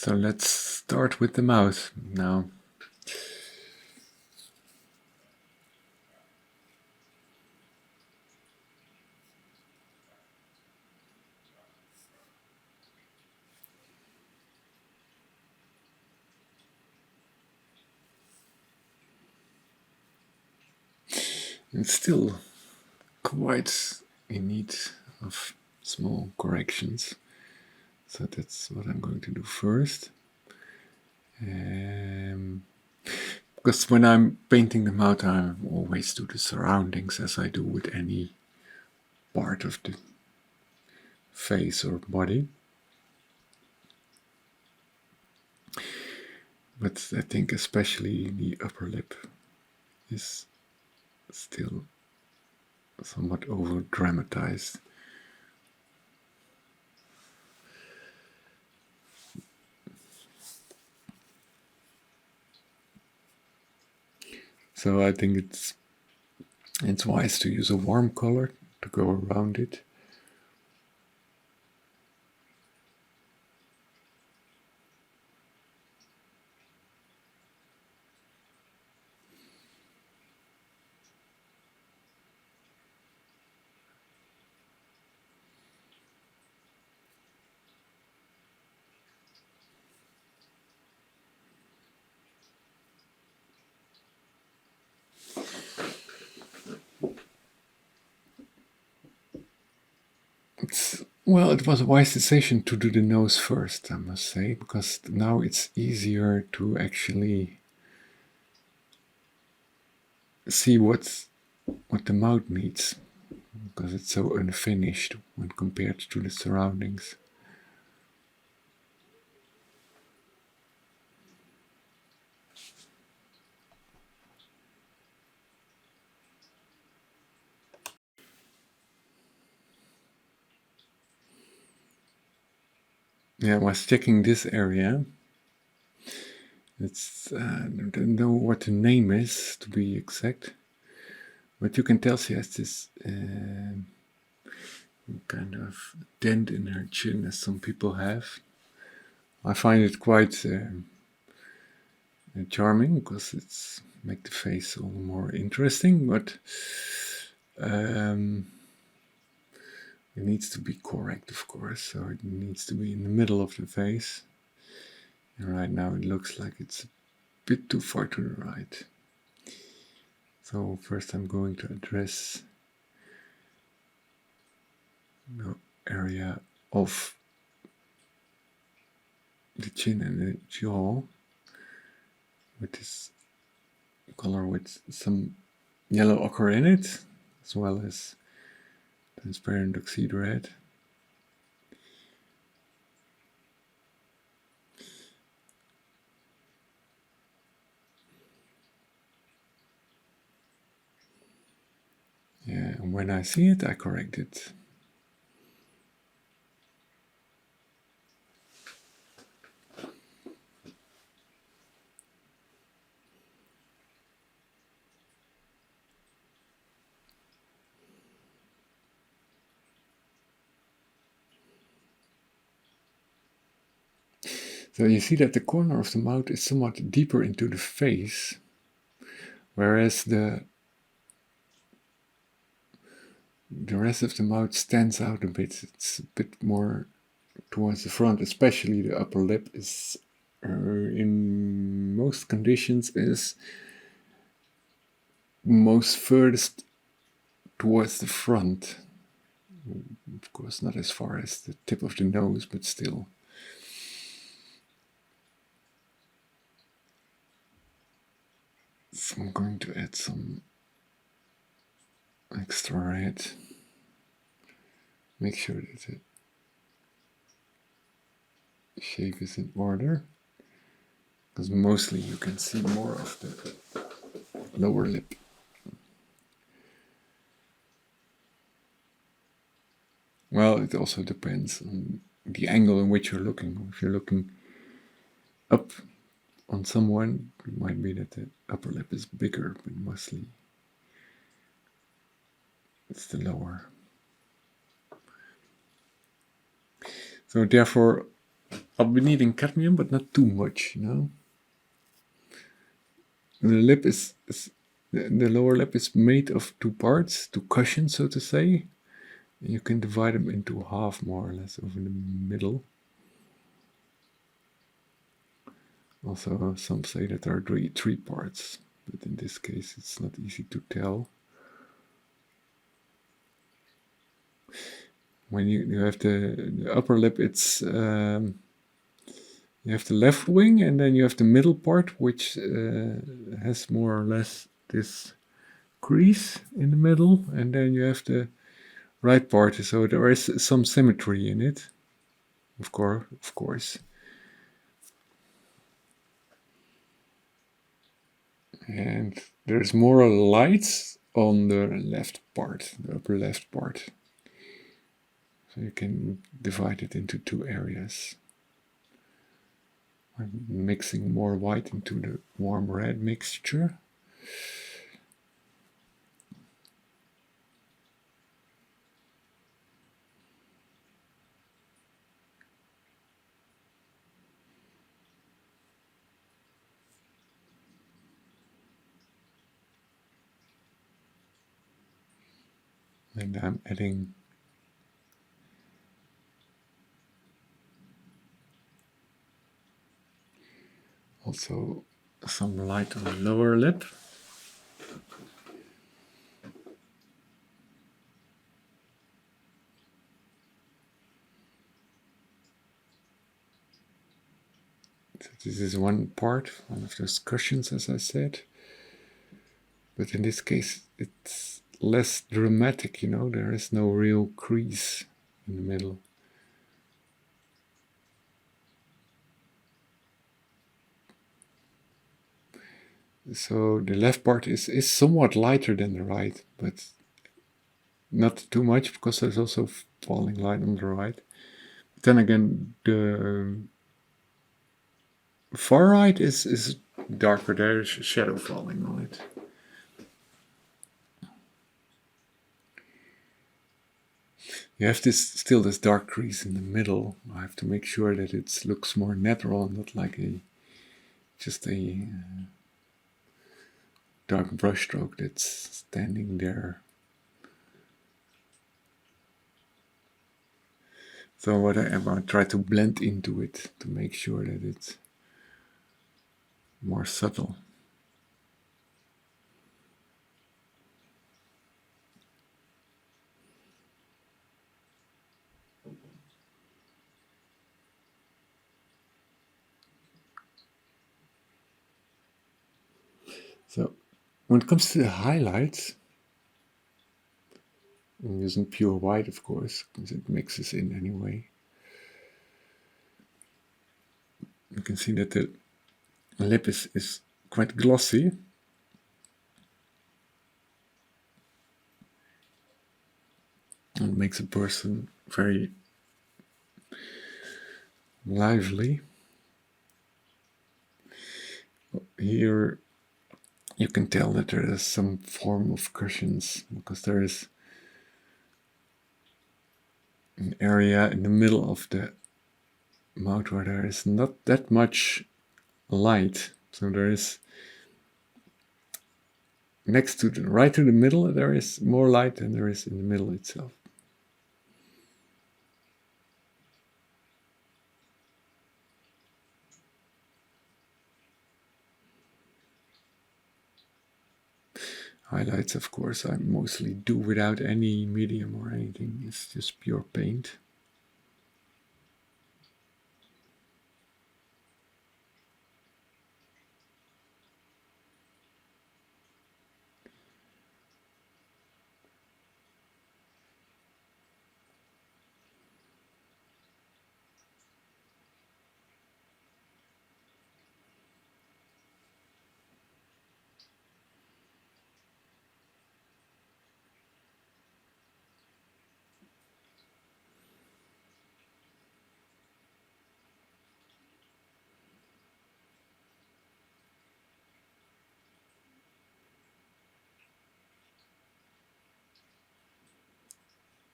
So let's start with the mouth now. It's still quite in need of small corrections. So that's what I'm going to do first. Because when I'm painting the mouth, I always do the surroundings as I do with any part of the face or body. But I think especially the upper lip is still somewhat over dramatized. So I think it's wise to use a warm color to go around it. Well, it was a wise decision to do the nose first, I must say, because now it's easier to actually see what the mouth needs, because it's so unfinished when compared to the surroundings. Yeah, I was checking this area. It's I don't know what the name is to be exact, but you can tell she has this kind of dent in her chin, as some people have. I find it quite charming because it's make the face all more interesting, but it needs to be correct, of course. So it needs to be in the middle of the face. And right now it looks like it's a bit too far to the right. So first I'm going to address the area of the chin and the jaw with this color with some yellow ochre in it, as well as transparent oxide red. Yeah, and when I see it, I correct it. So you see that the corner of the mouth is somewhat deeper into the face, whereas the rest of the mouth stands out a bit. It's a bit more towards the front, especially the upper lip is in most conditions is most furthest towards the front. Of course, not as far as the tip of the nose, but still. So I'm going to add some extra red. Make sure that the shape is in order, because mostly you can see more of the lower lip. Well, it also depends on the angle in which you're looking. If you're looking up on someone, it might be that the upper lip is bigger, but mostly it's the lower. So therefore, I'll be needing cadmium, but not too much, you know. The lip is the lower lip is made of two parts, two cushions, so to say. You can divide them into half, more or less, over the middle. Also, some say that there are three parts, but in this case, it's not easy to tell. When you have the upper lip, it's you have the left wing, and then you have the middle part, which has more or less this crease in the middle, and then you have the right part, so there is some symmetry in it, of course. And there's more light on the left part, the upper left part. So you can divide it into two areas. I'm mixing more white into the warm red mixture. And I'm adding also some light on the lower lip. So this is one part, one of those cushions, as I said. But in this case, it's less dramatic, you know, there is no real crease in the middle. So the left part is somewhat lighter than the right, but not too much, because there's also falling light on the right. But then again, the far right is darker, there's shadow falling on it. You have still this dark crease in the middle. I have to make sure that it looks more natural, not like just a dark brushstroke that's standing there. So what I try to blend into it to make sure that it's more subtle. So when it comes to the highlights, I'm using pure white, of course, because it mixes in anyway. You can see that the lip is quite glossy. And makes a person very lively. Here you can tell that there is some form of cushions, because there is an area in the middle of the mouth where there is not that much light. So there is, next to the right to the middle, there is more light than there is in the middle itself. Highlights, of course, I mostly do without any medium or anything. It's just pure paint.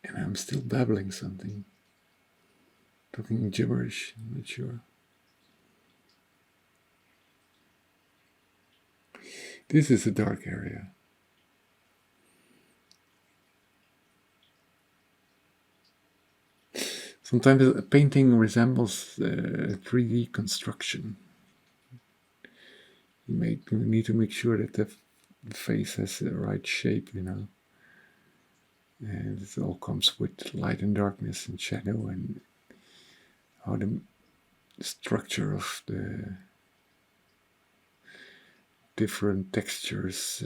And I'm still babbling something. talking gibberish, I'm not sure. This is a dark area. Sometimes a painting resembles 3D construction. You need to make sure that the face has the right shape, and it all comes with light and darkness and shadow and how the structure of the different textures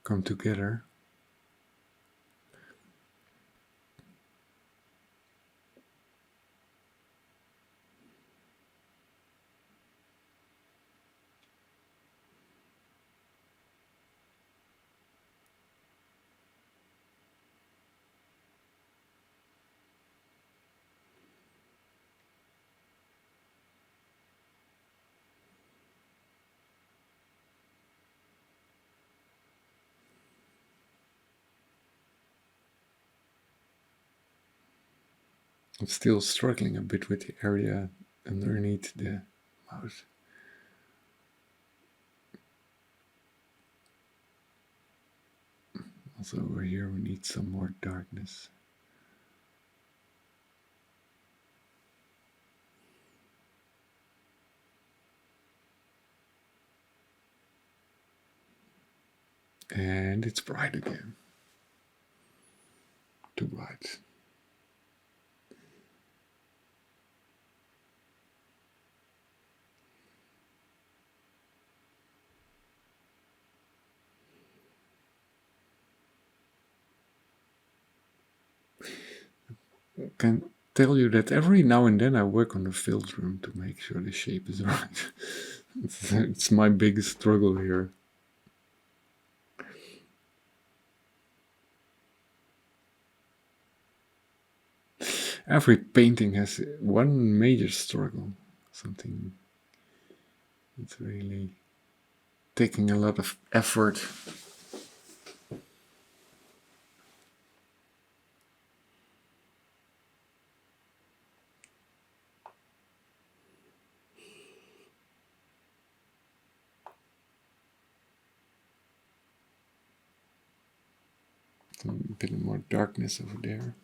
come together. I'm still struggling a bit with the area underneath the mouse. Also over here we need some more darkness. And it's bright again. Too bright. I can tell you that every now and then I work on the filter to make sure the shape is right. It's my biggest struggle here. Every painting has one major struggle, something that's really taking a lot of effort. A bit more darkness over there.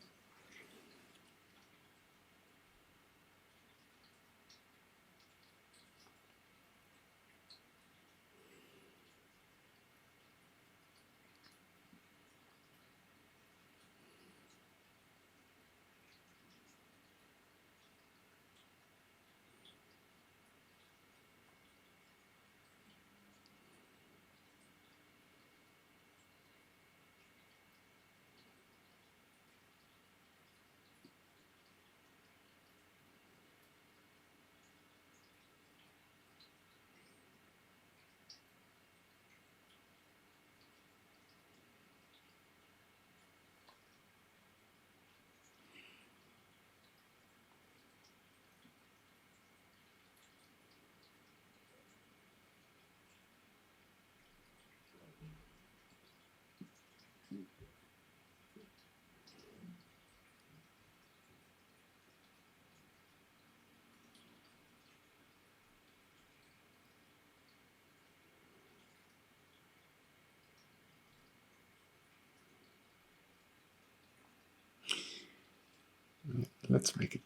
Let's make it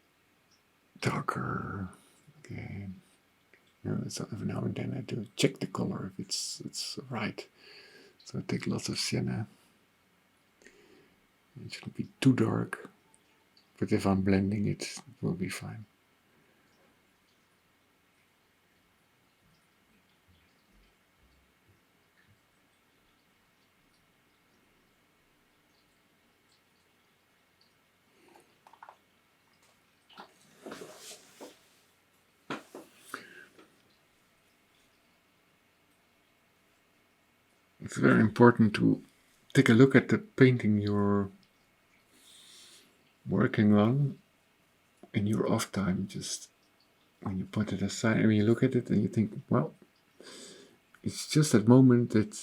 darker again. So every now and then I do check the color if it's right. So I take lots of sienna. It shouldn't be too dark, but if I'm blending it, it will be fine. It's very important to take a look at the painting you're working on in your off time. Just when you put it aside, when you look at it and you think, well, it's just that moment that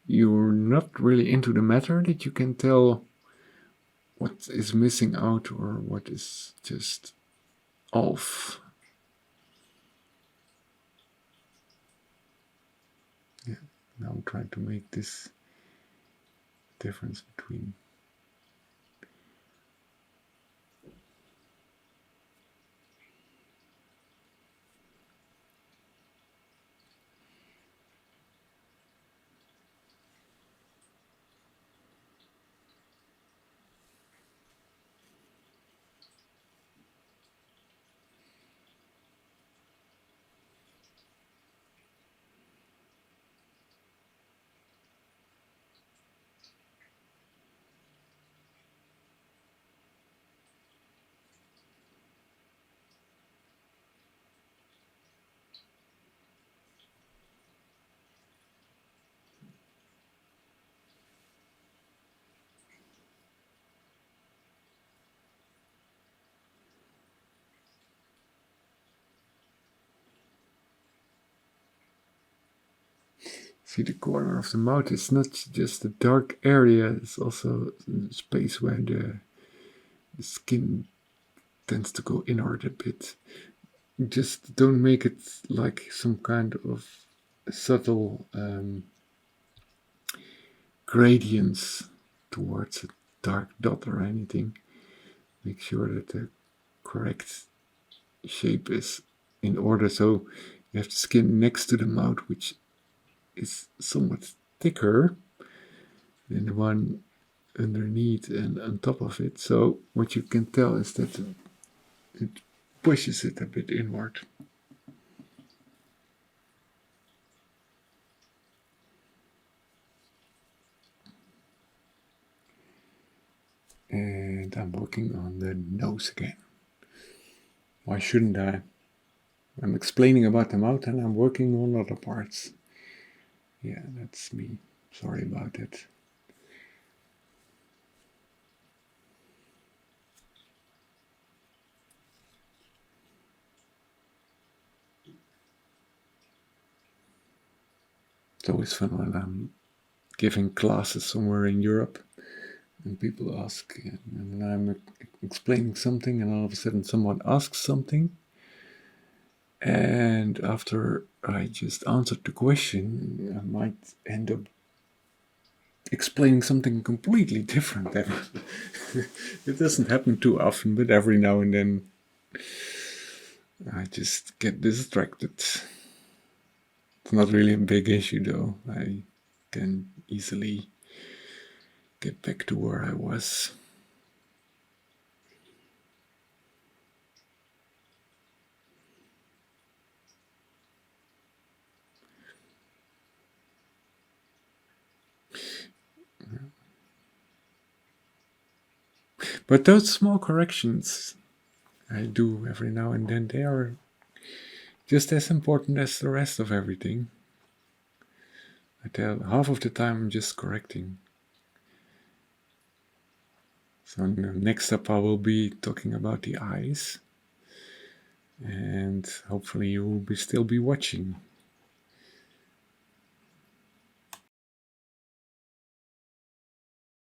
you're not really into the matter, that you can tell what is missing out or what is just off. Yeah, now I'm trying to make this difference between see the corner of the mouth. It's not just a dark area, it's also a space where the skin tends to go inward a bit. Just don't make it like some kind of subtle gradients towards a dark dot or anything. Make sure that the correct shape is in order. So you have the skin next to the mouth, which is somewhat thicker than the one underneath and on top of it. So what you can tell is that it pushes it a bit inward. And I'm working on the nose again. Why shouldn't I? I'm explaining about the mouth and I'm working on other parts. Yeah, that's me. Sorry about it. It's always fun when I'm giving classes somewhere in Europe and people ask, and I'm explaining something, and all of a sudden someone asks something, and after I just answered the question, I might end up explaining something completely different. It doesn't happen too often, but every now and then I just get distracted. It's not really a big issue though. I can easily get back to where I was. But those small corrections I do every now and then, they are just as important as the rest of everything. I tell half of the time I'm just correcting. So next up I will be talking about the eyes, and hopefully you will still be watching.